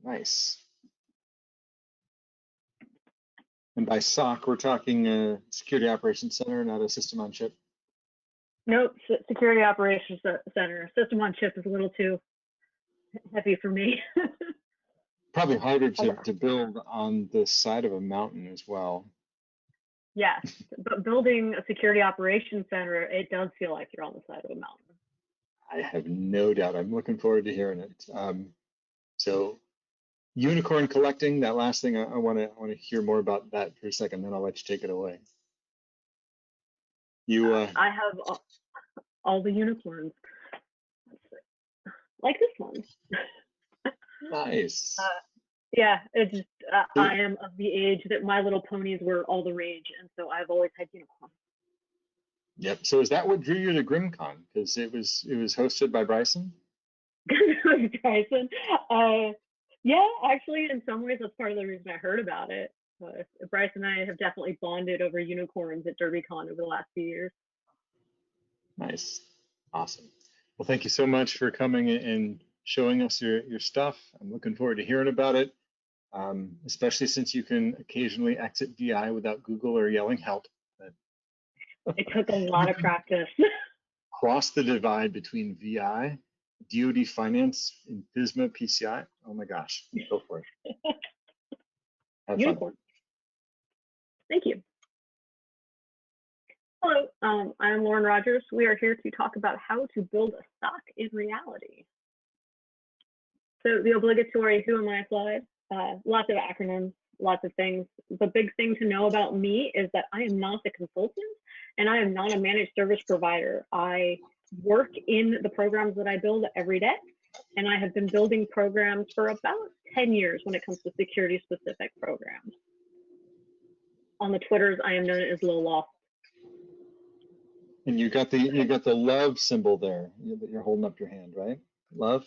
Nice. And by SOC, we're talking a security operations center, not a system on chip. Nope, security operations center. System on chip is a little too heavy for me. Probably harder to build on the side of a mountain as well. Yes, but building a security operations center, it does feel like you're on the side of a mountain. I have no doubt. I'm looking forward to hearing it. So unicorn collecting, that last thing, I want to hear more about that for a second, then I'll let you take it away. You I have all the unicorns, like this one. Nice. Yeah, it's just I am of the age that My Little Ponies were all the rage, and so I've always had unicorns. Yep. So is that what drew you to GrimmCon? Because it was hosted by Bryson? Bryson. Yeah, actually, in some ways, that's part of the reason I heard about it. Bryce and I have definitely bonded over unicorns at DerbyCon over the last few years. Nice. Awesome. Well, thank you so much for coming and showing us your stuff. I'm looking forward to hearing about it, especially since you can occasionally exit VI without Google or yelling help. It took a lot of practice. Cross the divide between VI, DoD Finance, and FISMA, PCI. Oh my gosh, go for it. Have Unicorn. fun. Thank you. Hello, I'm Lauren Rogers. We are here to talk about how to build a SOC in reality. So the obligatory who am I slide, lots of acronyms, lots of things. The big thing to know about me is that I am not a consultant and I am not a managed service provider. I work in the programs that I build every day, and I have been building programs for about 10 years when it comes to security specific programs. On the Twitters, I am known as Lola. And you got the love symbol there. You're holding up your hand, right? Love?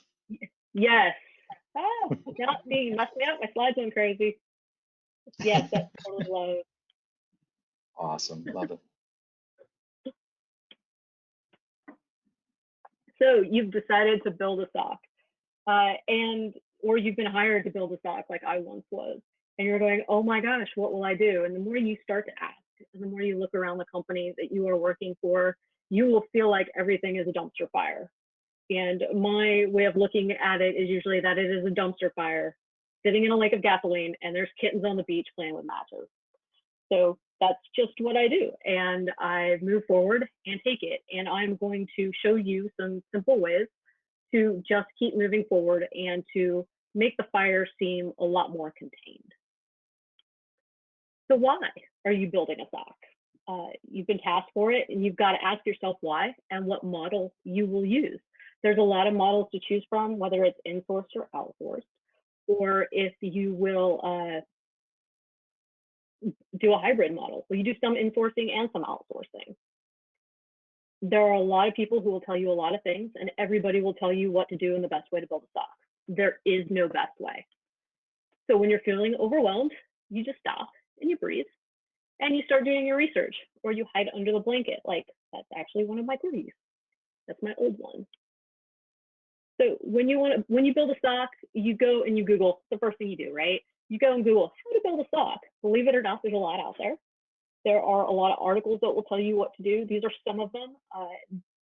Yes. Oh, not me. Must me up. My slides went crazy. Yes, that's totally love. Awesome. Love it. So you've decided to build a SOC, or you've been hired to build a SOC like I once was, and you're going, oh my gosh, what will I do? And the more you start to ask, and the more you look around the company that you are working for, you will feel like everything is a dumpster fire. And my way of looking at it is usually that it is a dumpster fire sitting in a lake of gasoline and there's kittens on the beach playing with matches. So that's just what I do. And I move forward and take it. And I'm going to show you some simple ways to just keep moving forward and to make the fire seem a lot more contained. So why are you building a SOC? You've been tasked for it, and you've got to ask yourself why and what model you will use. There's a lot of models to choose from, whether it's in-sourced or outsourced, or if you will do a hybrid model. So you do some in-sourcing and some outsourcing. There are a lot of people who will tell you a lot of things, and everybody will tell you what to do and the best way to build a SOC. There is no best way. So when you're feeling overwhelmed, you just stop and you breathe and you start doing your research, or you hide under the blanket. Like, that's actually one of my queries. That's my old one. So when you build a SOC, you go and you Google. The first thing you do, right? You go and Google how to build a SOC. Believe it or not, there's a lot out there. There are a lot of articles that will tell you what to do. These are some of them.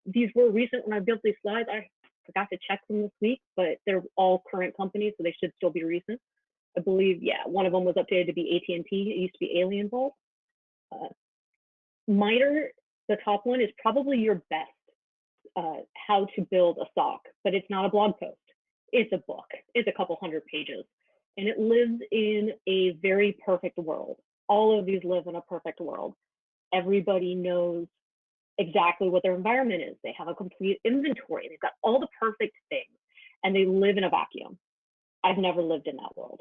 These were recent when I built these slides. I forgot to check them this week, but they're all current companies, so they should still be recent. I believe, yeah, one of them was updated to be AT&T. It used to be Alien Vault. MITRE, the top one, is probably your best how to build a SOC, but it's not a blog post. It's a book. It's a couple hundred pages, and it lives in a very perfect world. All of these live in a perfect world. Everybody knows exactly what their environment is. They have a complete inventory. They've got all the perfect things, and they live in a vacuum. I've never lived in that world.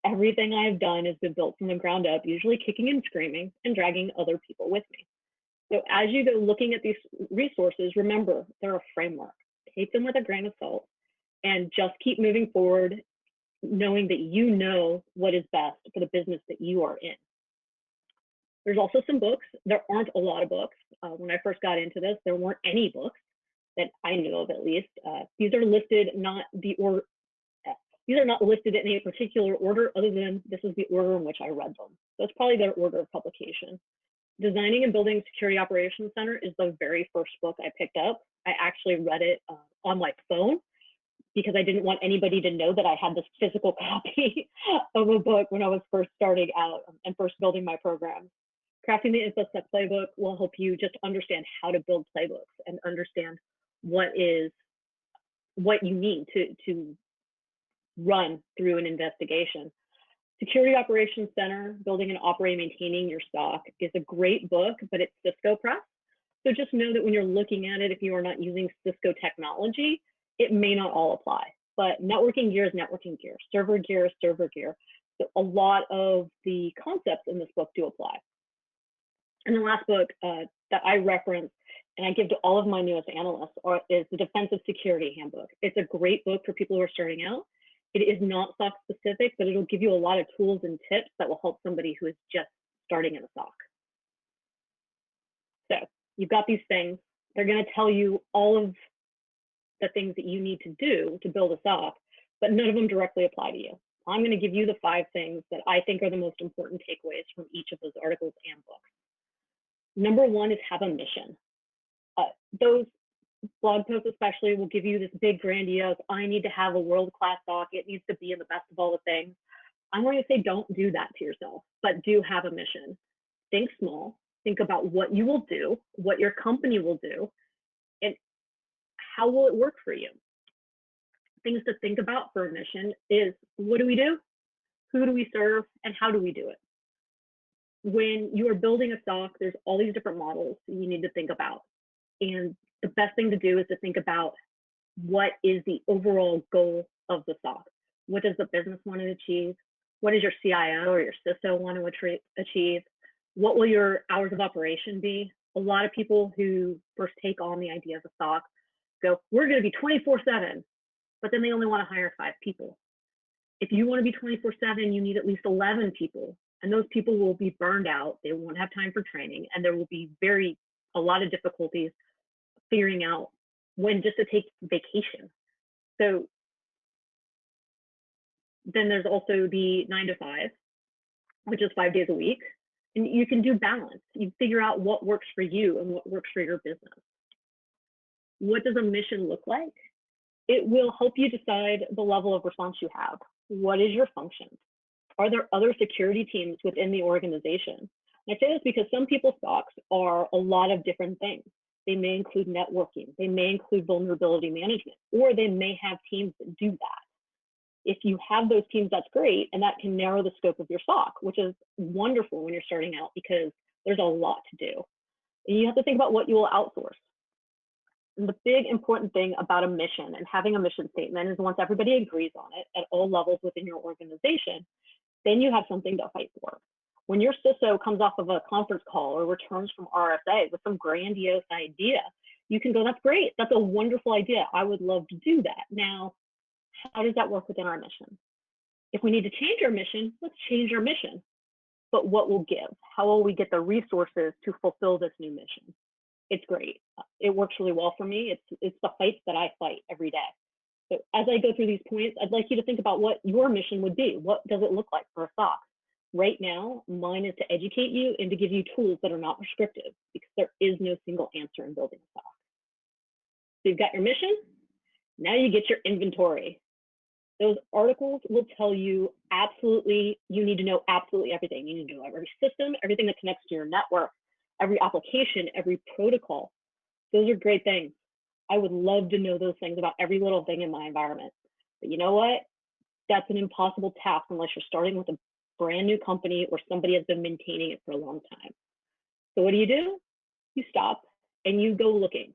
Everything I've done has been built from the ground up, usually kicking and screaming and dragging other people with me. So as you go looking at these resources, remember, they're a framework. Take them with a grain of salt and just keep moving forward, knowing that you know what is best for the business that you are in. There's also some books. There aren't a lot of books. When I first got into this, there weren't any books that I knew of, at least. These are listed, these These are not listed in any particular order other than this is the order in which I read them. So it's probably their order of publication. Designing and Building Security Operations Center is the very first book I picked up. I actually read it on my phone because I didn't want anybody to know that I had this physical copy of a book when I was first starting out and first building my program. Crafting the InfoSec playbook will help you just understand how to build playbooks and understand what you need to run through an investigation. Security Operations Center, Building and Operating Maintaining Your SOC is a great book, but it's Cisco Press. So just know that when you're looking at it, if you are not using Cisco technology, it may not all apply. But networking gear is networking gear, server gear is server gear. So a lot of the concepts in this book do apply. And the last book that I reference and I give to all of my newest analysts is the Defensive Security Handbook. It's a great book for people who are starting out. It is not SOC specific, but it'll give you a lot of tools and tips that will help somebody who is just starting in a SOC. So you've got these things. They're going to tell you all of the things that you need to do to build a SOC, but none of them directly apply to you. I'm going to give you the 5 things that I think are the most important takeaways from each of those articles and books. Number 1 is have a mission. Those blog posts especially will give you this big grandiose, I need to have a world-class SOC, it needs to be in the best of all the things. I'm going to say don't do that to yourself, but do have a mission. Think small, think about what you will do, what your company will do, and how will it work for you. Things to think about for a mission is, what do we do? Who do we serve? And how do we do it? When you are building a SOC, there's all these different models you need to think about. And the best thing to do is to think about what is the overall goal of the SOC. What does the business want to achieve? What does your CIO or your CISO want to achieve? What will your hours of operation be? A lot of people who first take on the idea of a SOC go, we're going to be 24/7, but then they only want to hire 5 people. If you want to be 24/7, you need at least 11 people, and those people will be burned out. They won't have time for training, and there will be a lot of difficulties figuring out when just to take vacation. So then there's also the 9 to 5, which is 5 days a week. And you can do balance. You figure out what works for you and what works for your business. What does a mission look like? It will help you decide the level of response you have. What is your function? Are there other security teams within the organization? And I say this because some people's SOCs are a lot of different things. They may include networking, they may include vulnerability management, or they may have teams that do that. If you have those teams, that's great, and that can narrow the scope of your SOC, which is wonderful when you're starting out because there's a lot to do. And you have to think about what you will outsource. And the big important thing about a mission and having a mission statement is once everybody agrees on it at all levels within your organization, then you have something to fight for. When your CISO comes off of a conference call or returns from RSA with some grandiose idea, you can go, that's great, that's a wonderful idea, I would love to do that. Now, how does that work within our mission? If we need to change our mission, let's change our mission. But what will give? How will we get the resources to fulfill this new mission? It's great. It works really well for me. It's the fights that I fight every day. So as I go through these points, I'd like you to think about what your mission would be. What does it look like for a SOC? Right now, mine is to educate you and to give you tools that are not prescriptive because there is no single answer in building a SOC. So you've got your mission. Now you get your inventory. Those articles will tell you absolutely, you need to know absolutely everything. You need to know every system, everything that connects to your network, every application, every protocol. Those are great things. I would love to know those things about every little thing in my environment. But you know what? That's an impossible task unless you're starting with a brand new company or somebody has been maintaining it for a long time. So what do? You stop and you go looking.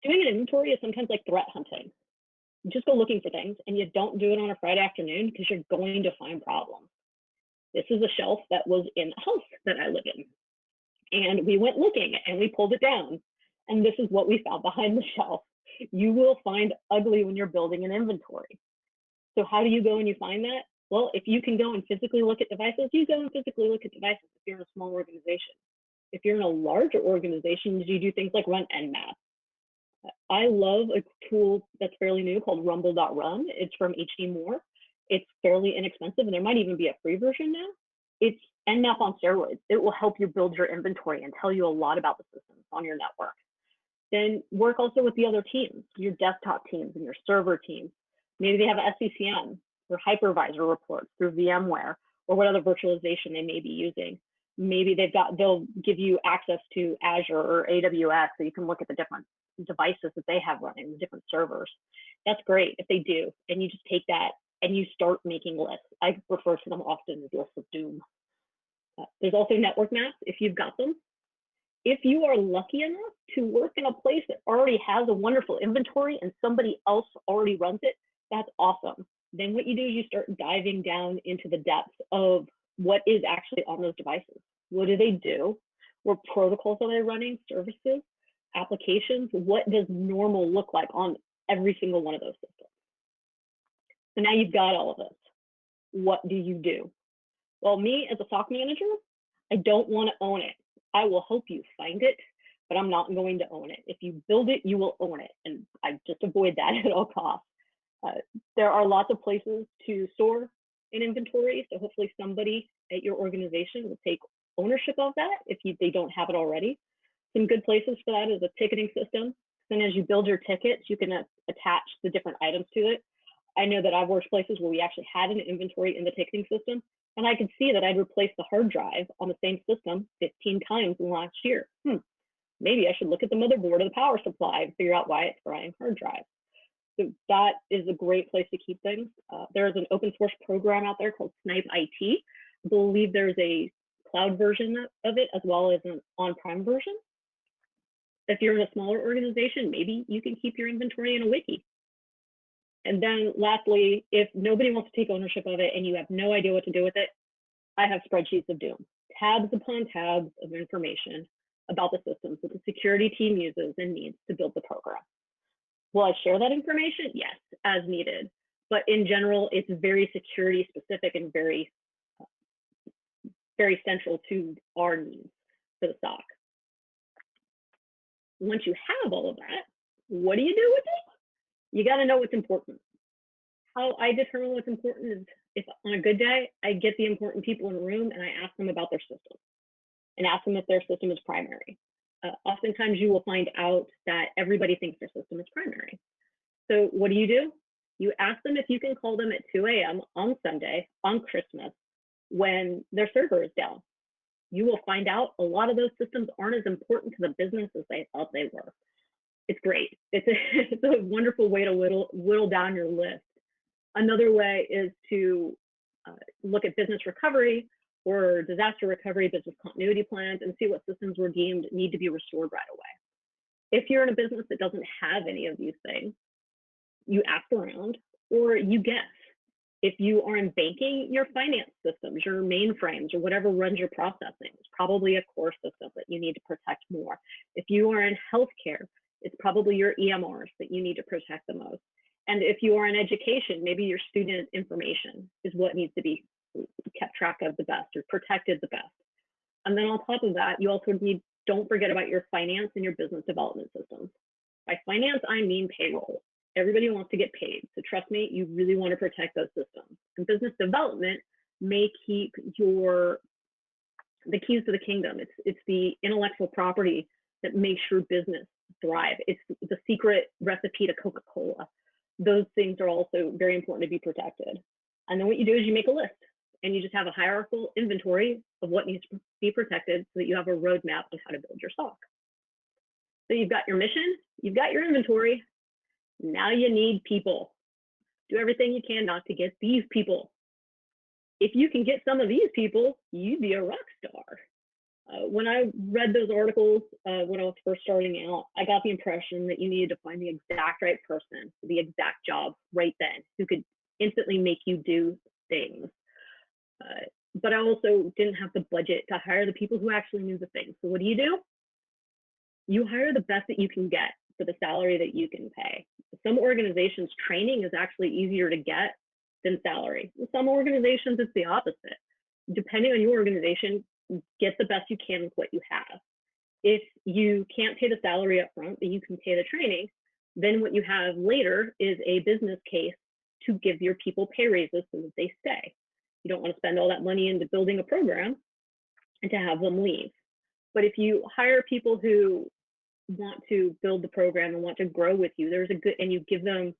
Doing an inventory is sometimes like threat hunting. You just go looking for things and you don't do it on a Friday afternoon because you're going to find problems. This is a shelf that was in a house that I live in. And we went looking and we pulled it down. And this is what we found behind the shelf. You will find ugly when you're building an inventory. So how do you go and you find that? Well, if you can go and physically look at devices, you go and physically look at devices if you're in a small organization. If you're in a larger organization, you do things like run Nmap. I love a tool that's fairly new called rumble.run. It's from HD Moore. It's fairly inexpensive, and there might even be a free version now. It's Nmap on steroids. It will help you build your inventory and tell you a lot about the systems on your network. Then work also with the other teams, your desktop teams and your server teams. Maybe they have a SCCM or hypervisor reports through VMware or what other virtualization they may be using. Maybe they'll give you access to Azure or AWS so you can look at the different devices that they have running, the different servers. That's great if they do. And you just take that and you start making lists. I refer to them often as lists of doom. There's also network maps if you've got them. If you are lucky enough to work in a place that already has a wonderful inventory and somebody else already runs it, that's awesome. Then what you do is you start diving down into the depths of what is actually on those devices. What do they do? What protocols are they running? Services, applications? What does normal look like on every single one of those systems? So now you've got all of this. What do you do? Well, me as a SOC manager, I don't want to own it. I will help you find it, but I'm not going to own it. If you build it, you will own it. And I just avoid that at all costs. There are lots of places to store an inventory. So hopefully somebody at your organization will take ownership of that if they don't have it already. Some good places for that is a ticketing system. Then as you build your tickets, you can attach the different items to it. I know that I've worked places where we actually had an inventory in the ticketing system, and I could see that I'd replaced the hard drive on the same system 15 times in the last year. Maybe I should look at the motherboard or the power supply and figure out why it's frying hard drive. So that is a great place to keep things. There is an open source program out there called Snipe IT. I believe there's a cloud version of it as well as an on-prem version. If you're in a smaller organization, maybe you can keep your inventory in a wiki. And then lastly, if nobody wants to take ownership of it and you have no idea what to do with it, I have spreadsheets of doom, tabs upon tabs of information about the systems that the security team uses and needs to build the program. Will I share that information? Yes, as needed. But in general, it's very security specific and very central to our needs for the SOC. Once you have all of that, what do you do with it? You got to know what's important. How I determine what's important is if on a good day, I get the important people in a room and I ask them about their system and ask them if their system is primary. Oftentimes you will find out that everybody thinks their system is primary. So what do? You ask them if you can call them at 2 a.m. on Sunday, on Christmas, when their server is down. You will find out a lot of those systems aren't as important to the business as they thought they were. It's great. It's a wonderful way to whittle down your list. Another way is to look at business recovery or disaster recovery, business continuity plans, and see what systems were deemed need to be restored right away. If you're in a business that doesn't have any of these things, you ask around or you guess. If you are in banking, your finance systems, your mainframes, or whatever runs your processing, it's probably a core system that you need to protect more. If you are in healthcare, it's probably your EMRs that you need to protect the most. And if you are in education, maybe your student information is what needs to be kept track of the best or protected the best. And then on top of that, you also don't forget about your finance and your business development systems. By finance, I mean payroll. Everybody wants to get paid. So trust me, you really want to protect those systems. And business development may keep the keys to the kingdom. It's the intellectual property that makes your business thrive. It's the secret recipe to Coca-Cola. Those things are also very important to be protected. And then what you do is you make a list and you just have a hierarchical inventory of what needs to be protected so that you have a roadmap of how to build your SOC. So you've got your mission, you've got your inventory. Now you need people. Do everything you can not to get these people. If you can get some of these people, you'd be a rock star. When I read those articles when I was first starting out, I got the impression that you needed to find the exact right person for the exact job right then, who could instantly make you do things. But I also didn't have the budget to hire the people who actually knew the things. So what do? You hire the best that you can get for the salary that you can pay. Some organizations, training is actually easier to get than salary. In some organizations, it's the opposite. Depending on your organization, get the best you can with what you have. If you can't pay the salary up front, but you can pay the training, then what you have later is a business case to give your people pay raises so that they stay. You don't want to spend all that money into building a program and to have them leave. But if you hire people who want to build the program and want to grow with you, and you give them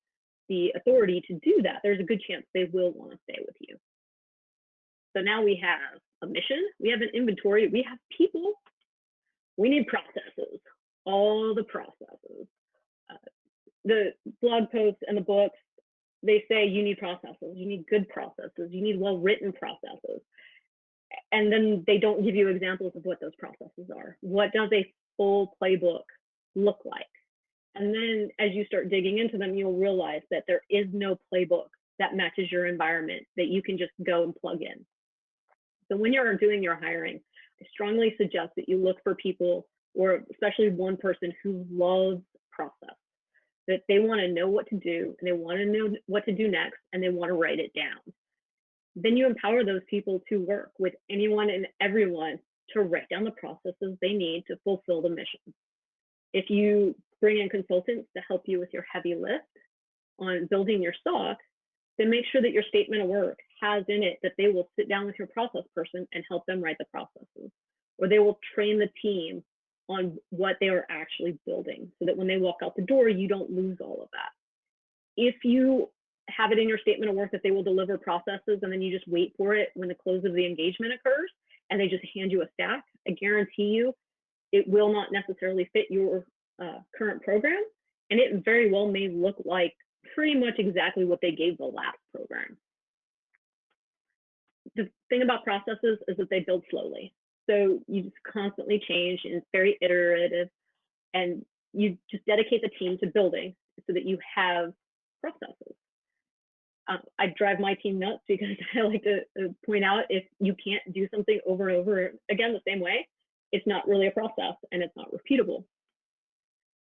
the authority to do that, there's a good chance they will want to stay with you. So now we have a mission, we have an inventory, we have people, we need processes, all the processes. The blog posts and the books, they say you need processes, you need good processes, you need well-written processes. And then they don't give you examples of what those processes are. What does a full playbook look like? And then as you start digging into them, you'll realize that there is no playbook that matches your environment that you can just go and plug in. So when you're doing your hiring, I strongly suggest that you look for people, or especially one person who loves process, that they want to know what to do, and they want to know what to do next, and they want to write it down. Then you empower those people to work with anyone and everyone to write down the processes they need to fulfill the mission. If you bring in consultants to help you with your heavy lift on building your SOC, then make sure that your statement of work has in it that they will sit down with your process person and help them write the processes, or they will train the team on what they are actually building so that when they walk out the door, you don't lose all of that. If you have it in your statement of work that they will deliver processes and then you just wait for it when the close of the engagement occurs and they just hand you a stack, I guarantee you it will not necessarily fit your current program, and it very well may look like pretty much exactly what they gave the last program. The thing about processes is that they build slowly. So you just constantly change, and it's very iterative, and you just dedicate the team to building so that you have processes. I drive my team nuts because I like to point out, if you can't do something over and over again the same way, it's not really a process and it's not repeatable.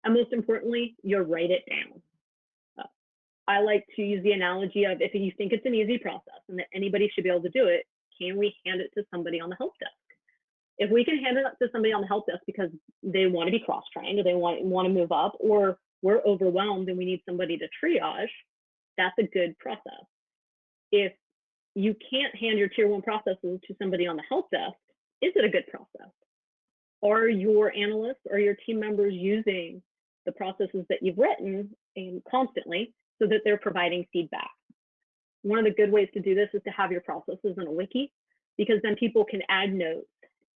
And most importantly, you write it down. I like to use the analogy of, if you think it's an easy process and that anybody should be able to do it, can we hand it to somebody on the help desk? If we can hand it up to somebody on the help desk because they want to be cross-trained, or they want to move up, or we're overwhelmed and we need somebody to triage, that's a good process. If you can't hand your tier 1 processes to somebody on the help desk, is it a good process? Are your analysts or your team members using the processes that you've written and constantly so that they're providing feedback? One of the good ways to do this is to have your processes in a wiki, because then people can add notes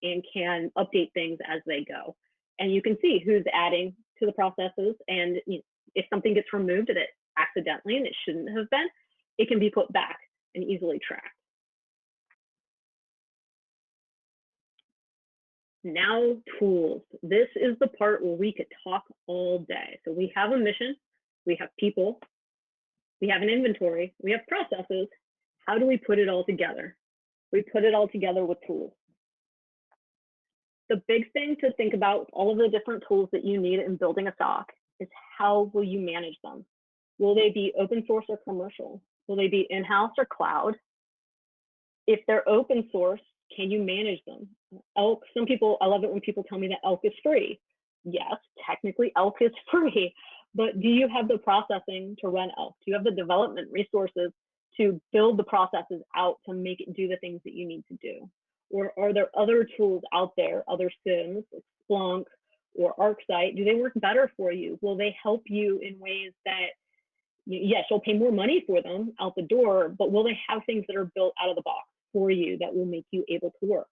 and can update things as they go. And you can see who's adding to the processes, and if something gets removed and it accidentally and it shouldn't have been, it can be put back and easily tracked. Now, tools. This is the part where we could talk all day. So we have a mission, we have people, we have an inventory, we have processes. How do we put it all together? We put it all together with tools. The big thing to think about with all of the different tools that you need in building a SOC is, how will you manage them? Will they be open source or commercial? Will they be in-house or cloud? If they're open source, can you manage them? Elk, some people, I love it when people tell me that Elk is free. Yes, technically Elk is free, but do you have the processing to run Elk? Do you have the development resources to build the processes out to make it do the things that you need to do? Or are there other tools out there, other SIMs, like Splunk or ArcSight? Do they work better for you? Will they help you in ways that, yes, you'll pay more money for them out the door, but will they have things that are built out of the box for you that will make you able to work?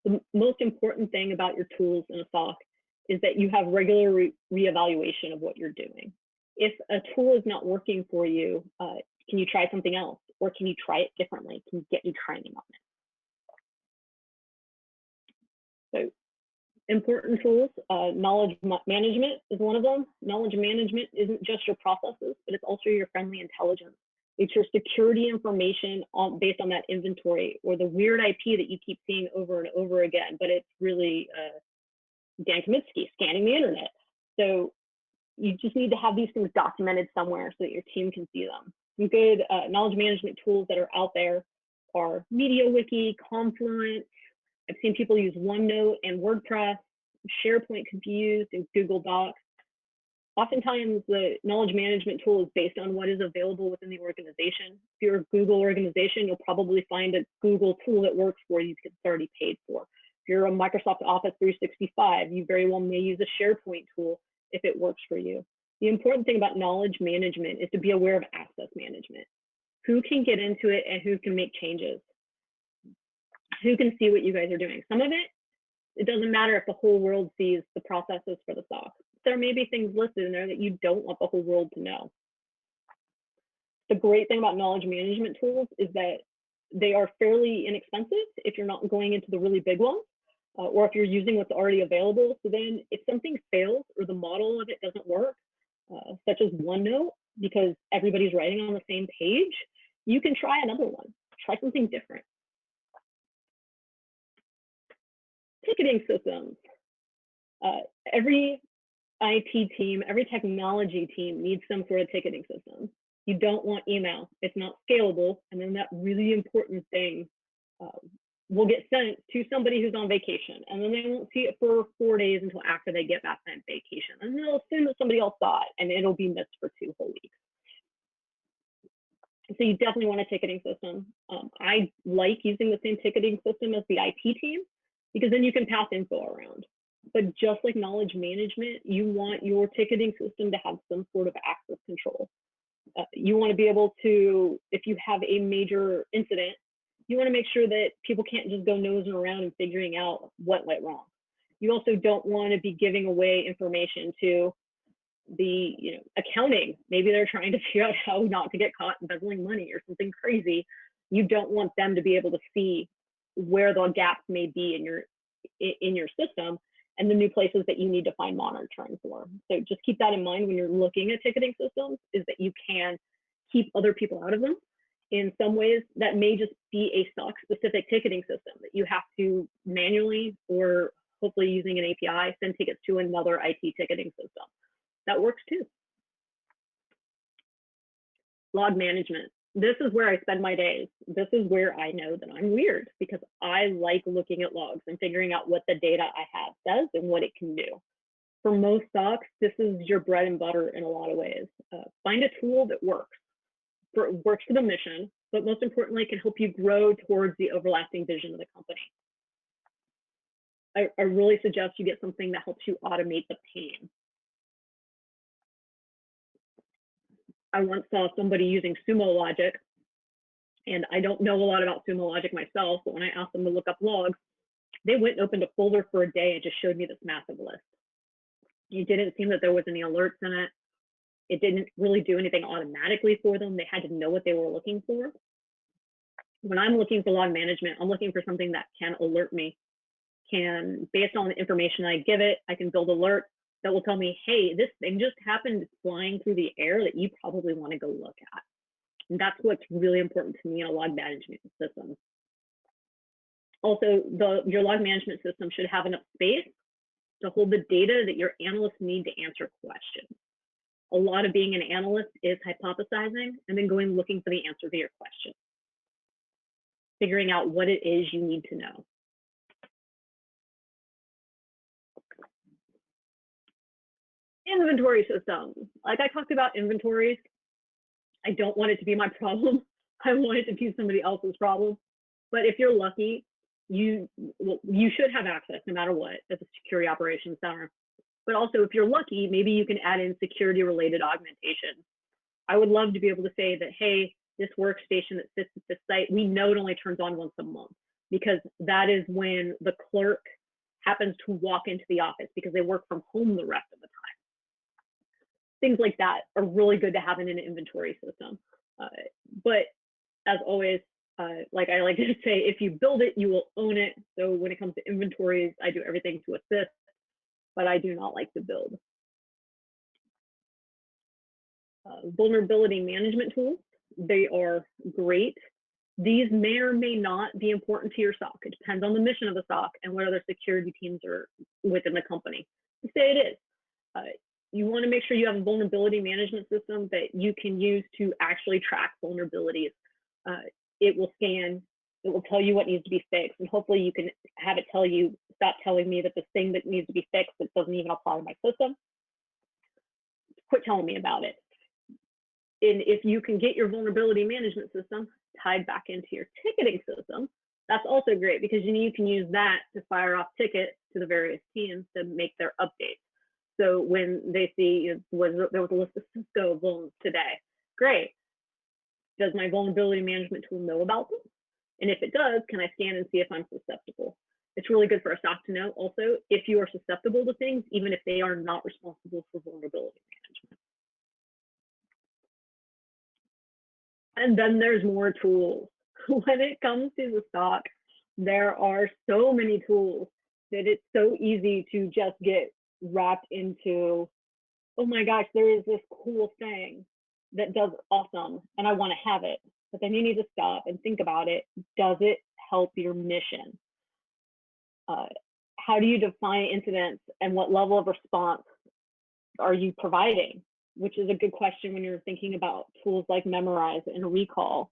The most important thing about your tools in a SOC is that you have regular reevaluation of what you're doing. If a tool is not working for you, can you try something else? Or can you try it differently? Can you get you training on it? So important tools, knowledge management is one of them. Knowledge management isn't just your processes, but it's also your friendly intelligence. It's your security information based on that inventory, or the weird IP that you keep seeing over and over again, but it's really Dan Kaminsky scanning the internet. So you just need to have these things documented somewhere so that your team can see them. Some good knowledge management tools that are out there are MediaWiki, Confluence. I've seen people use OneNote and WordPress. SharePoint could be used, in Google Docs. Oftentimes, the knowledge management tool is based on what is available within the organization. If you're a Google organization, you'll probably find a Google tool that works for you because it's already paid for. If you're a Microsoft Office 365, you very well may use a SharePoint tool if it works for you. The important thing about knowledge management is to be aware of access management. Who can get into it and who can make changes? Who can see what you guys are doing? Some of it doesn't matter if the whole world sees the processes for the SOC. There may be things listed in there that you don't want the whole world to know. The great thing about knowledge management tools is that they are fairly inexpensive if you're not going into the really big ones, or if you're using what's already available. So then if something fails or the model of it doesn't work, such as OneNote, because everybody's writing on the same page, you can try another one, try something different. Ticketing systems. Every IT team, every technology team needs some sort of ticketing system. You don't want email. It's not scalable. And then that really important thing will get sent to somebody who's on vacation. And then they won't see it for 4 days until after they get back from vacation. And they'll assume that somebody else saw it and it'll be missed for 2 whole weeks. So you definitely want a ticketing system. I like using the same ticketing system as the IT team because then you can pass info around. But just like knowledge management, you want your ticketing system to have some sort of access control. You want to be able to, if you have a major incident, you want to make sure that people can't just go nosing around and figuring out what went wrong. You also don't want to be giving away information to the accounting. Maybe they're trying to figure out how not to get caught embezzling money or something crazy. You don't want them to be able to see where the gaps may be in your system and the new places that you need to find monitoring for. So just keep that in mind when you're looking at ticketing systems, is that you can keep other people out of them. In some ways, that may just be a SOC specific ticketing system that you have to manually, or hopefully using an API, send tickets to another IT ticketing system. That works too. Log management. This is where I spend my days. This is where I know that I'm weird, because I like looking at logs and figuring out what the data I have says and what it can do. For most SOCs, this is your bread and butter in a lot of ways. Find a tool that works for the mission, but most importantly, can help you grow towards the overlasting vision of the company. I really suggest you get something that helps you automate the pain. I once saw somebody using Sumo Logic, and I don't know a lot about Sumo Logic myself, but when I asked them to look up logs, they went and opened a folder for a day and just showed me this massive list. It didn't seem that there was any alerts in it. It didn't really do anything automatically for them. They had to know what they were looking for. When I'm looking for log management, I'm looking for something that can alert me, based on the information I give it, I can build alerts that will tell me, hey, this thing just happened flying through the air that you probably want to go look at. And that's what's really important to me in a log management system. Also, your log management system should have enough space to hold the data that your analysts need to answer questions. A lot of being an analyst is hypothesizing and then going looking for the answer to your question, figuring out what it is you need to know. Inventory systems. Like I talked about inventories, I don't want it to be my problem. I want it to be somebody else's problem. But if you're lucky, you should have access no matter what as a security operations center. But also, if you're lucky, maybe you can add in security-related augmentation. I would love to be able to say that, hey, this workstation that sits at this site, we know it only turns on once a month, because that is when the clerk happens to walk into the office because they work from home the rest of the time. Things like that are really good to have in an inventory system. But as always, like I like to say, if you build it, you will own it. So when it comes to inventories, I do everything to assist, but I do not like to build. Vulnerability management tools, they are great. These may or may not be important to your SOC. It depends on the mission of the SOC and what other security teams are within the company. Say it is. You want to make sure you have a vulnerability management system that you can use to actually track vulnerabilities. It will scan, it will tell you what needs to be fixed, and hopefully you can have it tell you, stop telling me that this thing that needs to be fixed that doesn't even apply to my system. quit telling me about it. And if you can get your vulnerability management system tied back into your ticketing system, that's also great, because you can use that to fire off tickets to the various teams to make their updates. So when they see there was a list of Cisco vulns today, great. Does my vulnerability management tool know about them? And if it does, can I scan and see if I'm susceptible? It's really good for a SOC to know also if you are susceptible to things, even if they are not responsible for vulnerability management. And then there's more tools. When it comes to the SOC, there are so many tools that it's so easy to just get wrapped into, oh my gosh, there is this cool thing that does awesome and I want to have it. But then you need to stop and think about it. Does it help your mission? How do you define incidents, and what level of response are you providing? Which is a good question when you're thinking about tools like Memorize and Recall.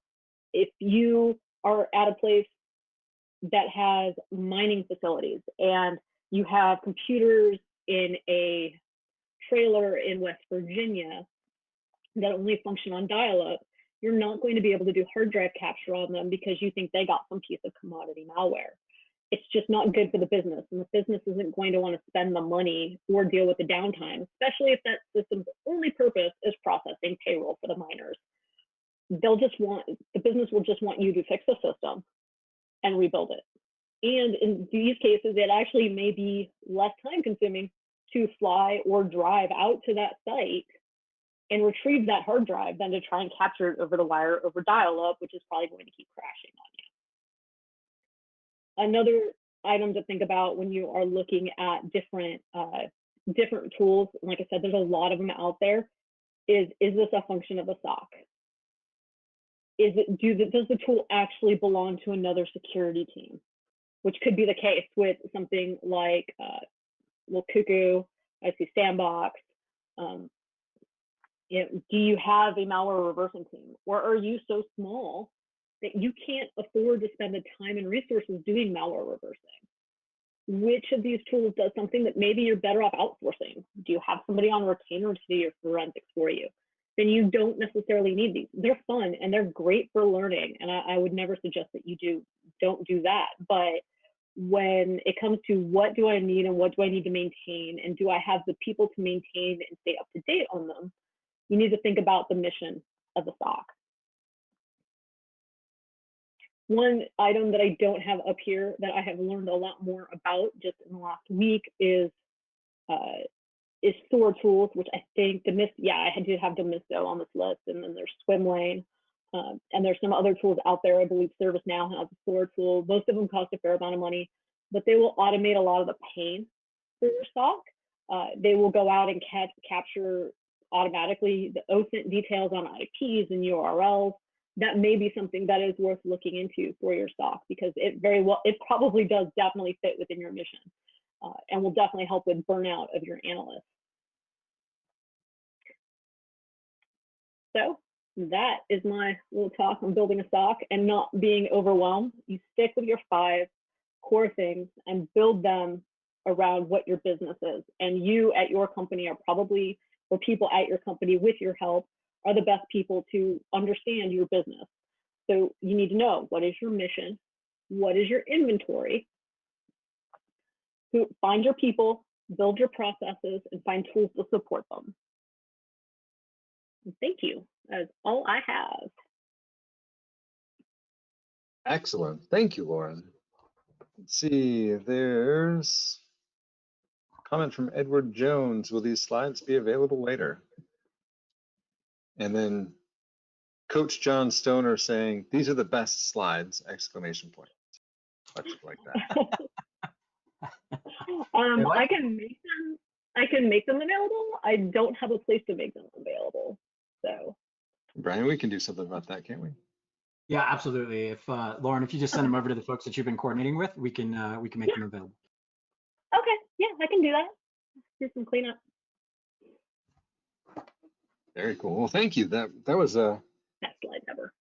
If you are at a place that has mining facilities and you have computers in a trailer in West Virginia that only function on dial-up, you're not going to be able to do hard drive capture on them because you think they got some piece of commodity malware. It's just not good for the business, and the business isn't going to want to spend the money or deal with the downtime, especially if that system's only purpose is processing payroll for the miners. The business will just want you to fix the system and rebuild it. And in these cases, it actually may be less time consuming to fly or drive out to that site and retrieve that hard drive than to try and capture it over the wire over dial-up, which is probably going to keep crashing on you. Another item to think about when you are looking at different tools, like I said, there's a lot of them out there, is this a function of a SOC? Does the tool actually belong to another security team? Which could be the case with something like Cuckoo, I see Sandbox. Do you have a malware reversing team, or are you so small that you can't afford to spend the time and resources doing malware reversing? Which of these tools does something that maybe you're better off outsourcing? Do you have somebody on retainer to do your forensics for you? Then you don't necessarily need these. They're fun and they're great for learning, and I would never suggest that you don't do that. But when it comes to what do I need and what do I need to maintain, and do I have the people to maintain and stay up to date on them, you need to think about the mission of the SOC. One item that I don't have up here that I have learned a lot more about just in the last week is SOAR tools, which I think I did have Demisto on this list, and then there's Swim Lane, and there's some other tools out there. I believe ServiceNow has a SOAR tool. Most of them cost a fair amount of money, but they will automate a lot of the pain for your SOC. They will go out and capture automatically the OSINT details on IPs and URLs. That may be something that is worth looking into for your SOC, because it probably does definitely fit within your mission, and will definitely help with burnout of your analysts. So that is my little talk on building a SOC and not being overwhelmed. You stick with your 5 core things and build them around what your business is. And you at your company are probably, or people at your company with your help, are the best people to understand your business. So you need to know, what is your mission? What is your inventory? Find your people, build your processes, and find tools to support them. Thank you. That's all I have. Excellent. Thank you, Lauren. Let's see, there's a comment from Edward Jones. Will these slides be available later? And then Coach John Stoner saying, these are the best slides, exclamation point. Much like that. I can make them available. I don't have a place to make them available. So Brian, we can do something about that, can't we? Yeah, absolutely. If Lauren, if you just send them over to the folks that you've been coordinating with, we can make them available. Okay, yeah, I can do that. Do some cleanup. Very cool. Well, thank you. That was a best slide ever.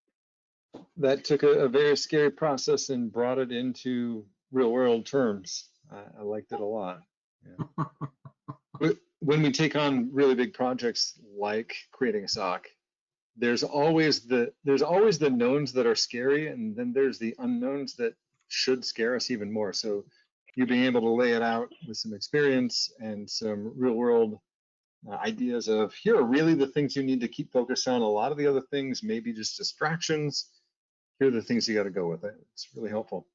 That took a very scary process and brought it into real world terms. I liked it a lot. Yeah. when we take on really big projects like creating a SOC, there's always the knowns that are scary, and then there's the unknowns that should scare us even more. So you being able to lay it out with some experience and some real world ideas of here are really the things you need to keep focused on. A lot of the other things may be just distractions. Here are the things you got to go with. It's really helpful.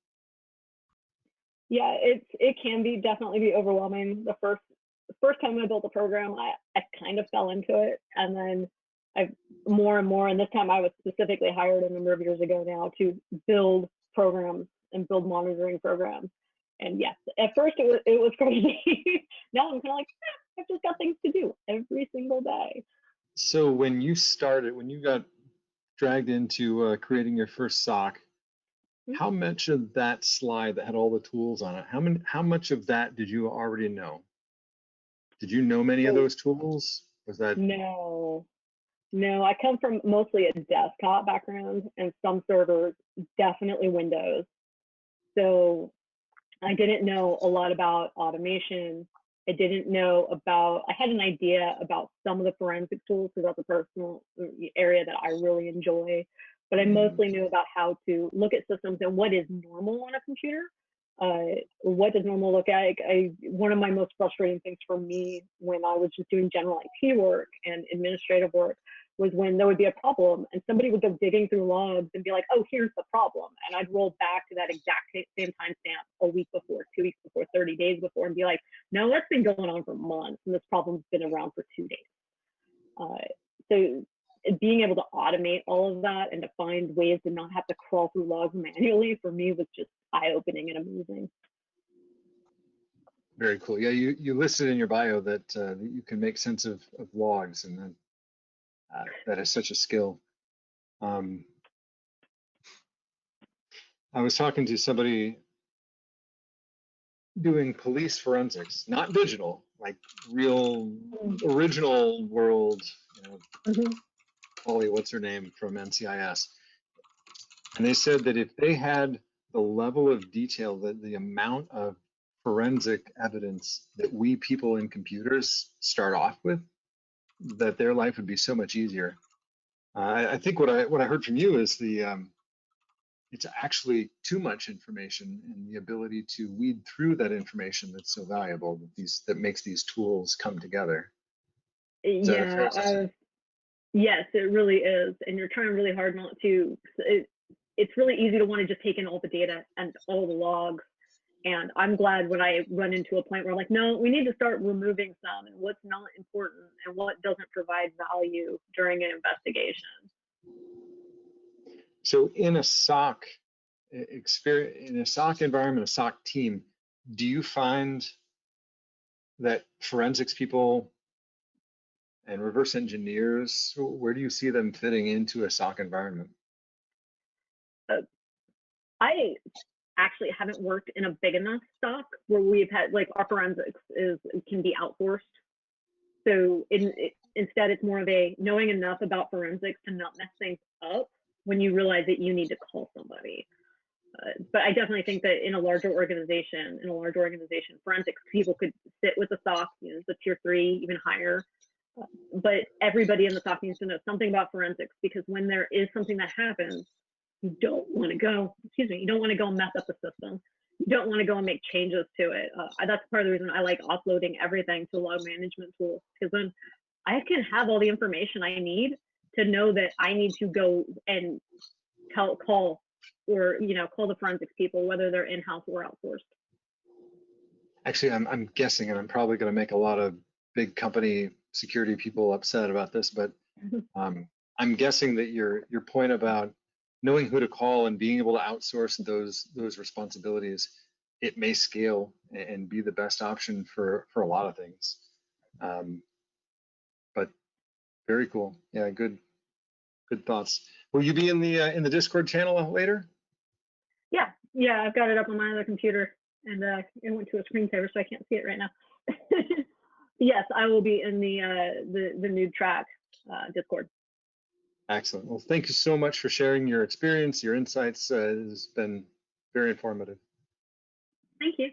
Yeah, it can be definitely be overwhelming. The first time I built a program, I kind of fell into it, and then I've more and more. And this time I was specifically hired a number of years ago now to build programs and build monitoring programs. And yes, at first it was crazy. Now I'm kind of like, I've just got things to do every single day. So when you got dragged into creating your first SOC, how much of that slide that had all the tools on it, how much of that did you already know? Did you know many of those tools? Was that No, I come from mostly a desktop background and some servers, definitely Windows. So I didn't know a lot about automation. I had an idea about some of the forensic tools because that's a personal area that I really enjoy. But I mostly knew about how to look at systems and what is normal on a computer. What does normal look like? One of my most frustrating things for me when I was just doing general IT work and administrative work was when there would be a problem and somebody would go digging through logs and be like, oh, here's the problem. And I'd roll back to that exact same timestamp a week before, 2 weeks before, 30 days before, and be like, no, that's been going on for months and this problem's been around for 2 days. So being able to automate all of that and to find ways to not have to crawl through logs manually for me was just eye-opening and amazing. very cool? Yeah, you listed in your bio that you can make sense of logs, and then that is such a skill. I was talking to somebody doing police forensics, not digital, like real original world, Holly, what's her name from NCIS. And they said that if they had the level of detail, the amount of forensic evidence that we people in computers start off with, that their life would be so much easier. I think what I heard from you is it's actually too much information, and the ability to weed through that information that's so valuable that makes these tools come together. Is that a fair assessment? Yes, it really is. And you're trying really hard not to. It's really easy to want to just take in all the data and all the logs. And I'm glad when I run into a point where I'm like, no, we need to start removing some and what's not important and what doesn't provide value during an investigation. So in a SOC environment, a SOC team, do you find that forensics people and reverse engineers, where do you see them fitting into a SOC environment? I actually haven't worked in a big enough SOC where we've had, like, our forensics can be outsourced. So instead, it's more of a knowing enough about forensics to not mess things up when you realize that you need to call somebody. But I definitely think that in a larger organization, forensics people could sit with the SOC, the tier 3, even higher. But everybody in the SOC needs to know something about forensics, because when there is something that happens, you don't want to go and mess up the system. You don't want to go and make changes to it. That's part of the reason I like offloading everything to log management tools, because then I can have all the information I need to know that I need to go and call the forensics people, whether they're in-house or outsourced. Actually, I'm guessing, and I'm probably going to make a lot of big company security people upset about this, but I'm guessing that your point about knowing who to call and being able to outsource those responsibilities, it may scale and be the best option for a lot of things. But very cool. Yeah, good thoughts. Will you be in the Discord channel later? Yeah, I've got it up on my other computer, and it went to a screensaver, so I can't see it right now. Yes, I will be in the Noob Track Discord. Excellent. Well, thank you so much for sharing your experience, your insights. It has been very informative. Thank you.